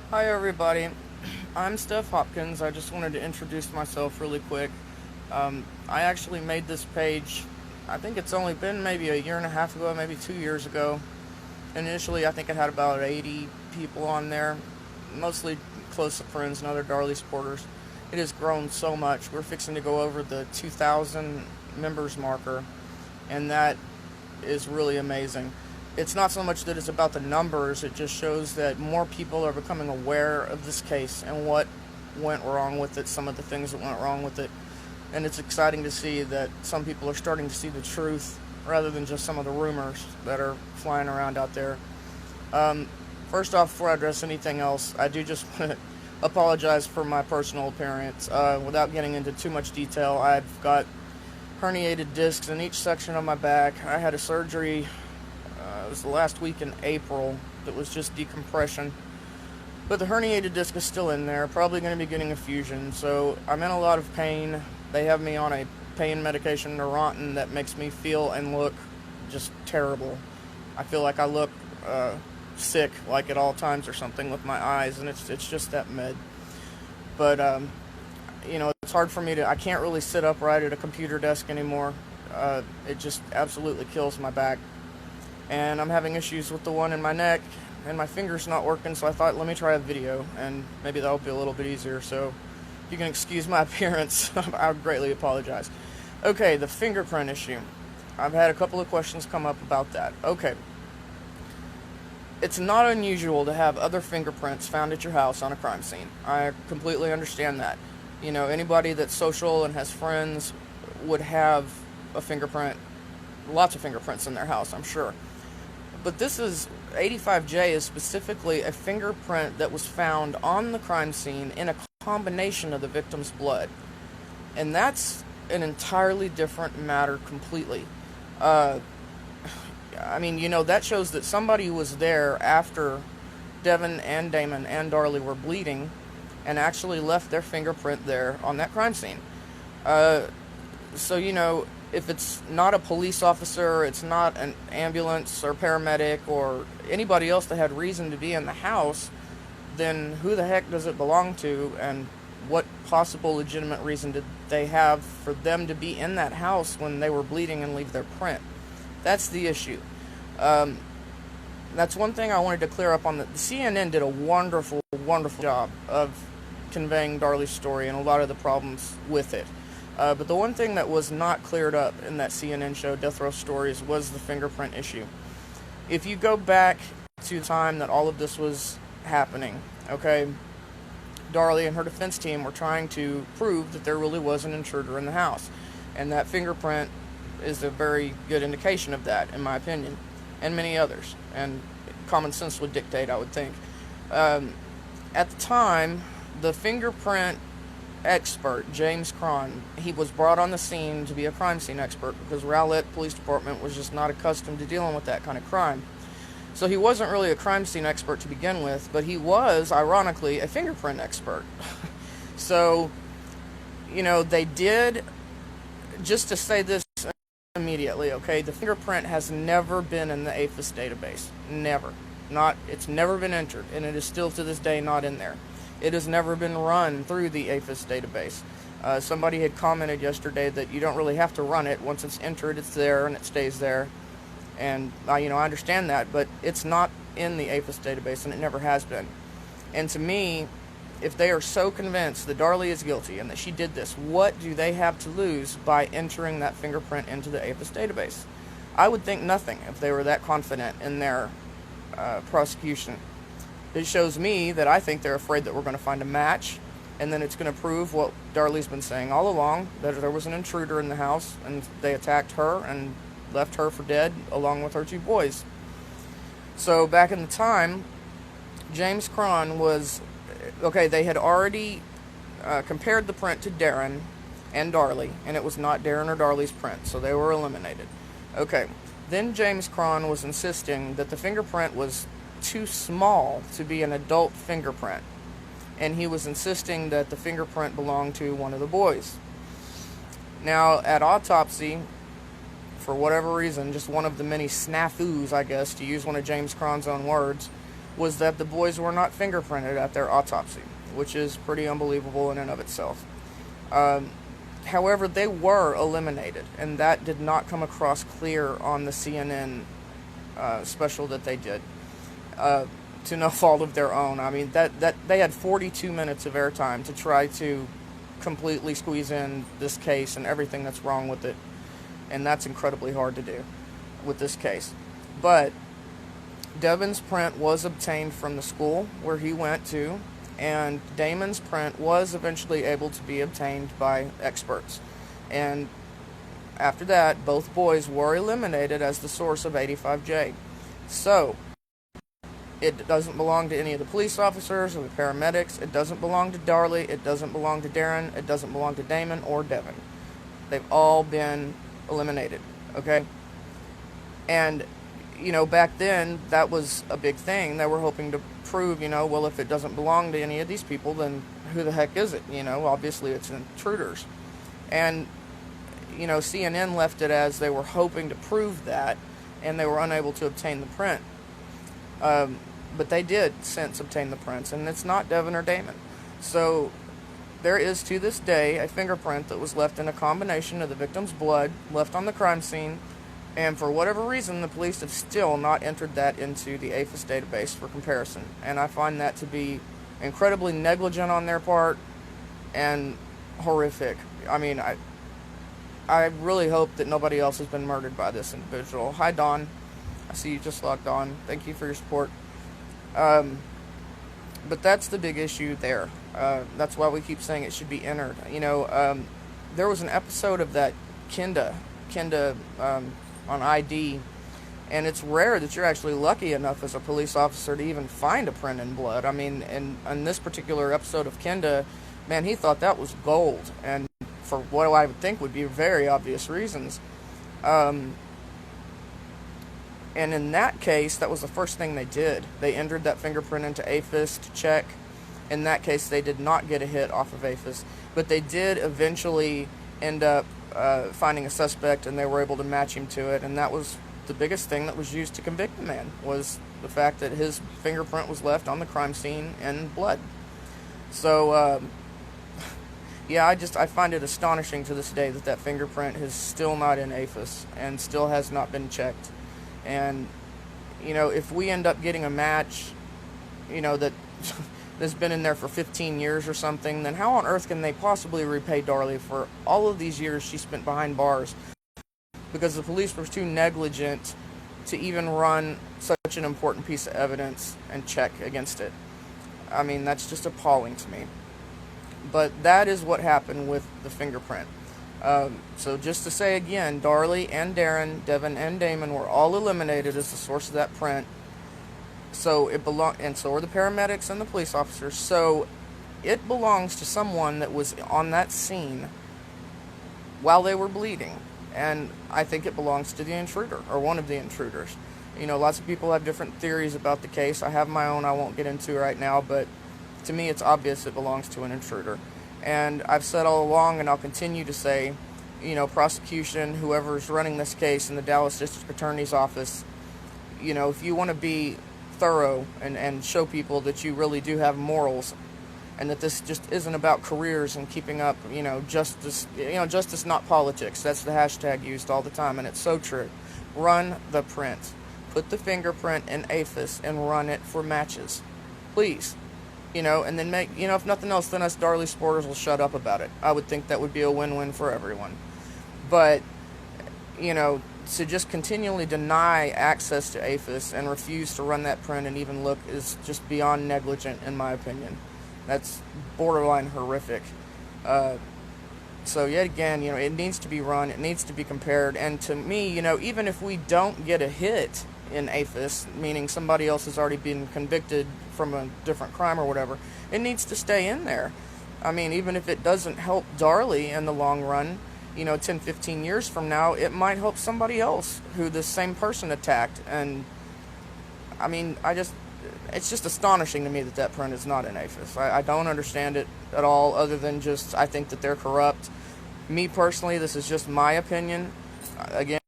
Hi everybody, I'm Steph Hopkins. I just wanted to introduce myself really quick. I actually made this page, I think it's only been maybe a year and a half ago, maybe 2 years ago. Initially, I think it had about 80 people on there, mostly close friends and other Darlie supporters. It has grown so much. We're fixing to go over the 2,000 members marker, and that is really amazing. It's not so much that it's about the numbers, it just shows that more people are becoming aware of this case and what went wrong with it, some of the things that went wrong with it. And it's exciting to see that some people are starting to see the truth rather than just some of the rumors that are flying around out there. Um, First off, before I address anything else, I do just want to apologize for my personal appearance. Without getting into too much detail, I've got herniated discs in each section of my back. I had a surgery, it was the last week in April, that was just decompression. But the herniated disc is still in there, probably going to be getting a fusion, so I'm in a lot of pain. They have me on a pain medication, Neurontin, that makes me feel and look just terrible. I feel like I look sick, like at all times or something, with my eyes, and it's just that med. But it's hard for me to. I can't really sit upright at a computer desk anymore. It just absolutely kills my back, and I'm having issues with the one in my neck, and my finger's not working. So I thought, let me try a video, and maybe that'll be a little bit easier. So if you can excuse my appearance, I would greatly apologize. Okay, the fingerprint issue. I've had a couple of questions come up about that. Okay. It's not unusual to have other fingerprints found at your house on a crime scene. I completely understand that. Anybody that's social and has friends would have a fingerprint, lots of fingerprints in their house, I'm sure. But this is 85J is specifically a fingerprint that was found on the crime scene in a combination of the victim's blood. And that's an entirely different matter completely. That shows that somebody was there after Devin and Damon and Darlie were bleeding and actually left their fingerprint there on that crime scene. If it's not a police officer, it's not an ambulance or paramedic or anybody else that had reason to be in the house, then who the heck does it belong to, and what possible legitimate reason did they have for them to be in that house when they were bleeding and leave their print? That's the issue. That's one thing I wanted to clear up on. The CNN did a wonderful, wonderful job of conveying Darlie's story and a lot of the problems with it. But the one thing that was not cleared up in that CNN show, Death Row Stories, was the fingerprint issue. If you go back to the time that all of this was happening, okay, Darlie and her defense team were trying to prove that there really was an intruder in the house. And that fingerprint is a very good indication of that, in my opinion, and many others. And common sense would dictate, I would think. At the time, the fingerprint expert, James Cron, he was brought on the scene to be a crime scene expert because Rowlett Police Department was just not accustomed to dealing with that kind of crime. So he wasn't really a crime scene expert to begin with, but he was, ironically, a fingerprint expert. So, they did, just to say this immediately, okay, the fingerprint has never been in the APHIS database. Never. It's never been entered, and it is still to this day not in there. It has never been run through the APHIS database. Somebody had commented yesterday that you don't really have to run it. Once it's entered, it's there, and it stays there. And, I understand that, but it's not in the APHIS database, and it never has been. And to me, if they are so convinced that Darlie is guilty and that she did this, what do they have to lose by entering that fingerprint into the APHIS database? I would think nothing if they were that confident in their prosecution. It shows me that I think they're afraid that we're going to find a match, and then it's going to prove what Darlie's been saying all along, that there was an intruder in the house, and they attacked her and left her for dead along with her two boys. So back in the time, James Cron was... Okay, they had already compared the print to Darren and Darlie, and it was not Darren or Darlie's print, so they were eliminated. Okay, then James Cron was insisting that the fingerprint was too small to be an adult fingerprint, and he was insisting that the fingerprint belonged to one of the boys. Now, at autopsy, for whatever reason, just one of the many snafus, I guess, to use one of James Cron's own words, was that the boys were not fingerprinted at their autopsy, which is pretty unbelievable in and of itself. However, they were eliminated, and that did not come across clear on the CNN special that they did, to no fault of their own. I mean, that they had 42 minutes of airtime to try to completely squeeze in this case and everything that's wrong with it, and that's incredibly hard to do with this case. But Devin's print was obtained from the school where he went to, and Damon's print was eventually able to be obtained by experts. And after that, both boys were eliminated as the source of 85J. So, it doesn't belong to any of the police officers or the paramedics. It doesn't belong to Darlie. It doesn't belong to Darren. It doesn't belong to Damon or Devin. They've all been eliminated, okay? And, you know, back then, that was a big thing. They were hoping to prove, you know, well, if it doesn't belong to any of these people, then who the heck is it? You know, obviously it's intruders. And, you know, CNN left it as they were hoping to prove that, and they were unable to obtain the print. But they did since obtain the prints, and it's not Devin or Damon. So there is, to this day, a fingerprint that was left in a combination of the victim's blood left on the crime scene, and for whatever reason, the police have still not entered that into the APHIS database for comparison. And I find that to be incredibly negligent on their part and horrific. I mean, I really hope that nobody else has been murdered by this individual. Hi, Dawn. I see you just logged on. Thank you for your support. But that's the big issue there. That's why we keep saying it should be entered. You know, there was an episode of that Kenda on ID, and it's rare that you're actually lucky enough as a police officer to even find a print in blood. I mean, in this particular episode of Kenda, man, he thought that was gold, and for what I would think would be very obvious reasons. And in that case, that was the first thing they did. They entered that fingerprint into APHIS to check. In that case, they did not get a hit off of APHIS, but they did eventually end up finding a suspect, and they were able to match him to it, and that was the biggest thing that was used to convict the man, was the fact that his fingerprint was left on the crime scene in blood. So, yeah, I find it astonishing to this day that that fingerprint is still not in APHIS and still has not been checked. And, you know, if we end up getting a match, you know, that's been in there for 15 years or something, then how on earth can they possibly repay Darlie for all of these years she spent behind bars? Because the police were too negligent to even run such an important piece of evidence and check against it. I mean, that's just appalling to me. But that is what happened with the fingerprint. So just to say again, Darlie and Darren, Devin and Damon were all eliminated as the source of that print. So and so are the paramedics and the police officers. So it belongs to someone that was on that scene while they were bleeding. And I think it belongs to the intruder, or one of the intruders. You know, lots of people have different theories about the case. I have my own I won't get into right now, but to me it's obvious it belongs to an intruder. And I've said all along, and I'll continue to say, you know, prosecution, whoever's running this case in the Dallas District Attorney's Office, you know, if you want to be thorough and show people that you really do have morals, and that this just isn't about careers and keeping up, you know, justice, not politics. That's the hashtag used all the time, and it's so true. Run the print. Put the fingerprint in APHIS and run it for matches. Please. You know, and then make, you know, if nothing else, then us Darlie supporters will shut up about it. I would think that would be a win-win for everyone. But, you know, to just continually deny access to APHIS and refuse to run that print and even look is just beyond negligent, in my opinion. That's borderline horrific. So yet again, you know, it needs to be run, it needs to be compared, and to me, you know, even if we don't get a hit in APHIS, meaning somebody else has already been convicted from a different crime or whatever, it needs to stay in there. I mean, even if it doesn't help Darlie in the long run, you know, 10, 15 years from now, it might help somebody else who this same person attacked. And, I mean, it's just astonishing to me that that print is not in APHIS. I don't understand it at all, other than just, I think that they're corrupt. Me personally, this is just my opinion. Again,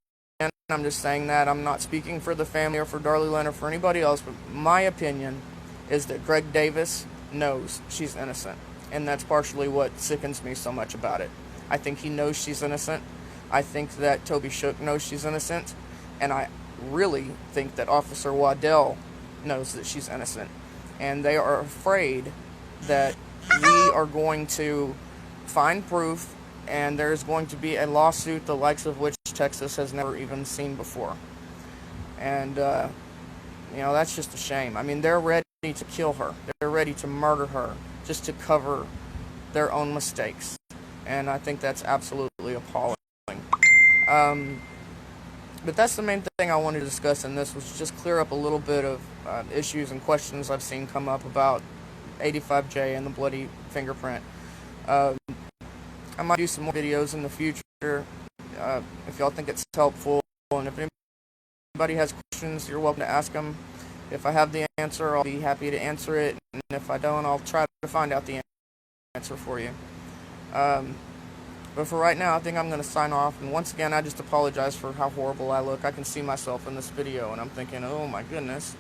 I'm just saying that. I'm not speaking for the family or for Darlie Lynn or for anybody else, but my opinion is that Greg Davis knows she's innocent. And that's partially what sickens me so much about it. I think he knows she's innocent. I think that Toby Shook knows she's innocent. And I really think that Officer Waddell knows that she's innocent. And they are afraid that we are going to find proof and there's going to be a lawsuit the likes of which Texas has never even seen before. And, that's just a shame. I mean, they're ready to kill her. They're ready to murder her just to cover their own mistakes. And I think that's absolutely appalling. But that's the main thing I wanted to discuss in this, was just clear up a little bit of issues and questions I've seen come up about 85J and the bloody fingerprint. I might do some more videos in the future if y'all think it's helpful, and if anybody has questions, you're welcome to ask them. If I have the answer, I'll be happy to answer it, and if I don't, I'll try to find out the answer for you. But for right now, I think I'm going to sign off, and once again, I just apologize for how horrible I look. I can see myself in this video, and I'm thinking, oh my goodness.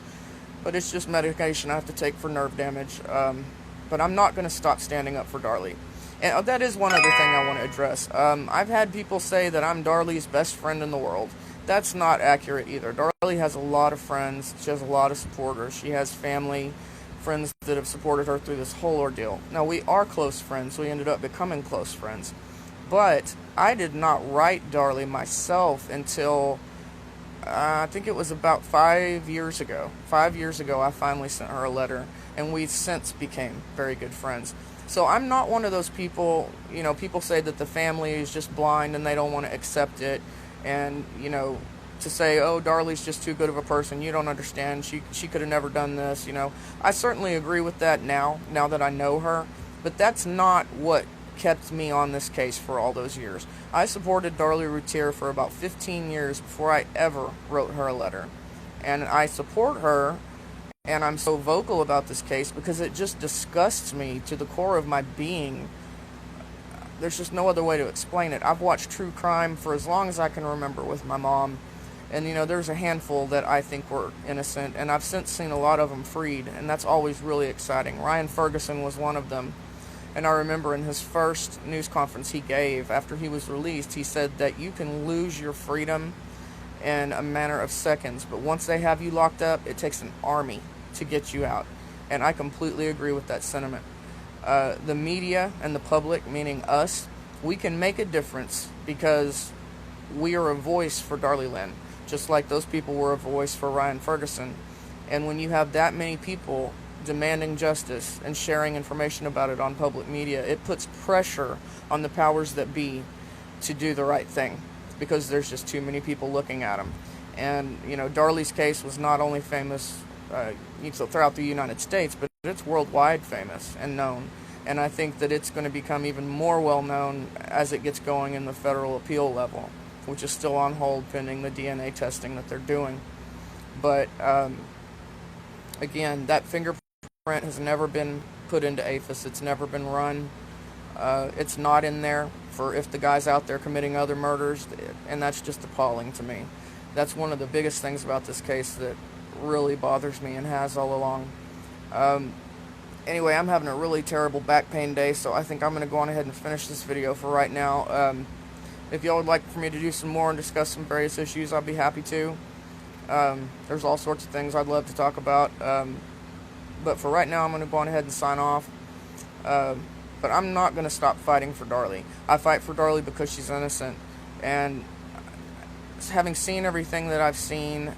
But it's just medication I have to take for nerve damage. But I'm not going to stop standing up for Darlie. And that is one other thing I want to address. I've had people say that I'm Darlie's best friend in the world. That's not accurate either. Darlie has a lot of friends. She has a lot of supporters. She has family, friends that have supported her through this whole ordeal. Now, we are close friends. We ended up becoming close friends. But I did not write Darlie myself until, I think it was about 5 years ago. 5 years ago, I finally sent her a letter, and we since became very good friends. So I'm not one of those people, people say that the family is just blind and they don't want to accept it, and, to say, oh, Darlie's just too good of a person, you don't understand, she could have never done this, I certainly agree with that now that I know her, but that's not what kept me on this case for all those years. I supported Darlie Routier for about 15 years before I ever wrote her a letter, and I support her. And I'm so vocal about this case because it just disgusts me to the core of my being. There's just no other way to explain it. I've watched true crime for as long as I can remember with my mom. And, there's a handful that I think were innocent. And I've since seen a lot of them freed. And that's always really exciting. Ryan Ferguson was one of them. And I remember in his first news conference he gave after he was released, he said that you can lose your freedom in a matter of seconds. But once they have you locked up, it takes an army to get you out. And I completely agree with that sentiment. The media and the public, meaning us, we can make a difference because we are a voice for Darlie Lynn, just like those people were a voice for Ryan Ferguson. And when you have that many people demanding justice and sharing information about it on public media, it puts pressure on the powers that be to do the right thing, because there's just too many people looking at them. And, Darlie's case was not only famous throughout the United States, but it's worldwide famous and known. And I think that it's going to become even more well known as it gets going in the federal appeal level, which is still on hold pending the DNA testing that they're doing. But again, that fingerprint has never been put into APHIS. It's never been run. It's not in there for if the guy's out there committing other murders, and that's just appalling to me. That's one of the biggest things about this case that really bothers me and has all along. Anyway, I'm having a really terrible back pain day, so I think I'm going to go on ahead and finish this video for right now. If y'all would like for me to do some more and discuss some various issues, I'll be happy to. There's all sorts of things I'd love to talk about. But for right now, I'm going to go on ahead and sign off. But I'm not going to stop fighting for Darlie. I fight for Darlie because she's innocent. And having seen everything that I've seen,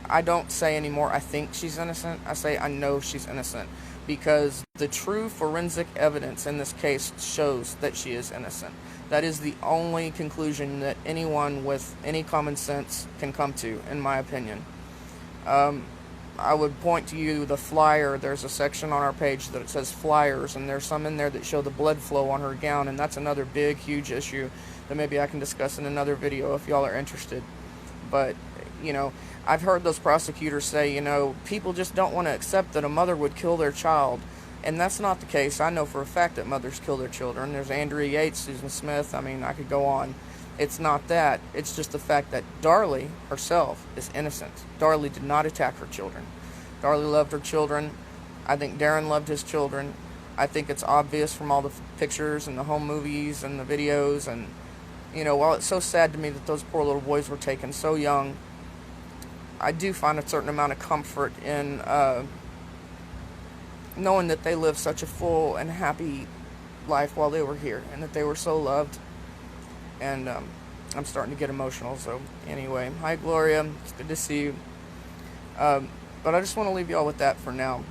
I don't say anymore, I think she's innocent. I say I know she's innocent. Because the true forensic evidence in this case shows that she is innocent. That is the only conclusion that anyone with any common sense can come to, in my opinion. I would point to you the flyer. There's a section on our page that it says flyers, and there's some in there that show the blood flow on her gown, and that's another big, huge issue that maybe I can discuss in another video if y'all are interested. But, I've heard those prosecutors say, people just don't want to accept that a mother would kill their child. And that's not the case. I know for a fact that mothers kill their children. There's Andrea Yates, Susan Smith. I mean, I could go on. It's not that. It's just the fact that Darlie herself is innocent. Darlie did not attack her children. Darlie loved her children. I think Darren loved his children. I think it's obvious from all the pictures and the home movies and the videos. And, while it's so sad to me that those poor little boys were taken so young, I do find a certain amount of comfort in knowing that they lived such a full and happy life while they were here, and that they were so loved. And I'm starting to get emotional. So anyway, hi Gloria, it's good to see you. But I just want to leave you all with that for now.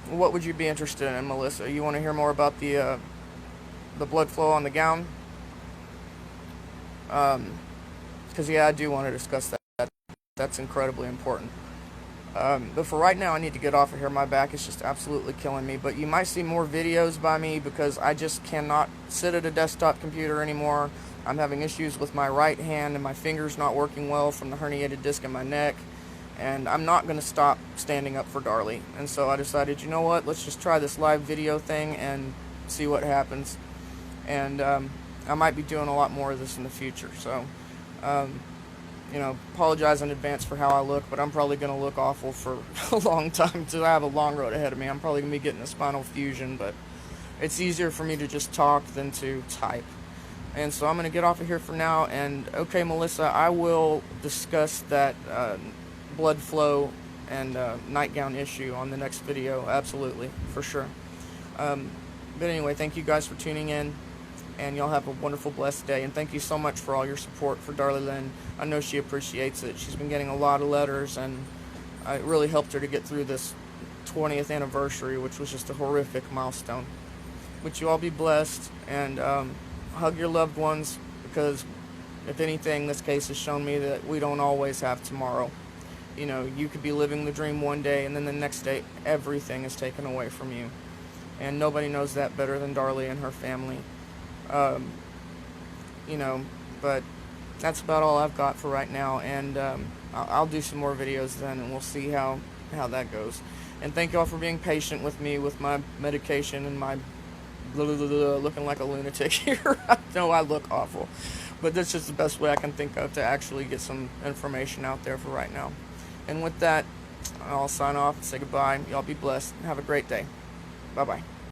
What would you be interested in, Melissa? You want to hear more about the blood flow on the gown? Because I do want to discuss that. That's incredibly important. But for right now, I need to get off of here. My back is just absolutely killing me. But you might see more videos by me because I just cannot sit at a desktop computer anymore. I'm having issues with my right hand and my fingers not working well from the herniated disc in my neck. And I'm not going to stop standing up for Darlie. And so I decided, you know what, let's just try this live video thing and see what happens. And I might be doing a lot more of this in the future. So, apologize in advance for how I look, but I'm probably going to look awful for a long time until I have a long road ahead of me. I'm probably going to be getting a spinal fusion, but it's easier for me to just talk than to type. And so I'm going to get off of here for now. And, okay, Melissa, I will discuss that blood flow and nightgown issue on the next video. Absolutely, for sure. But anyway, thank you guys for tuning in. And y'all have a wonderful, blessed day. And thank you so much for all your support for Darlie Lynn. I know she appreciates it. She's been getting a lot of letters, and it really helped her to get through this 20th anniversary, which was just a horrific milestone. But you all be blessed, and hug your loved ones, because if anything, this case has shown me that we don't always have tomorrow. You could be living the dream one day, and then the next day, everything is taken away from you. And nobody knows that better than Darlie and her family. But that's about all I've got for right now, and I'll do some more videos then, and we'll see how that goes. And thank y'all for being patient with me with my medication and my looking like a lunatic here. I know I look awful, but that's just the best way I can think of to actually get some information out there for right now. And with that, I'll sign off and say goodbye. Y'all be blessed and have a great day. Bye-bye.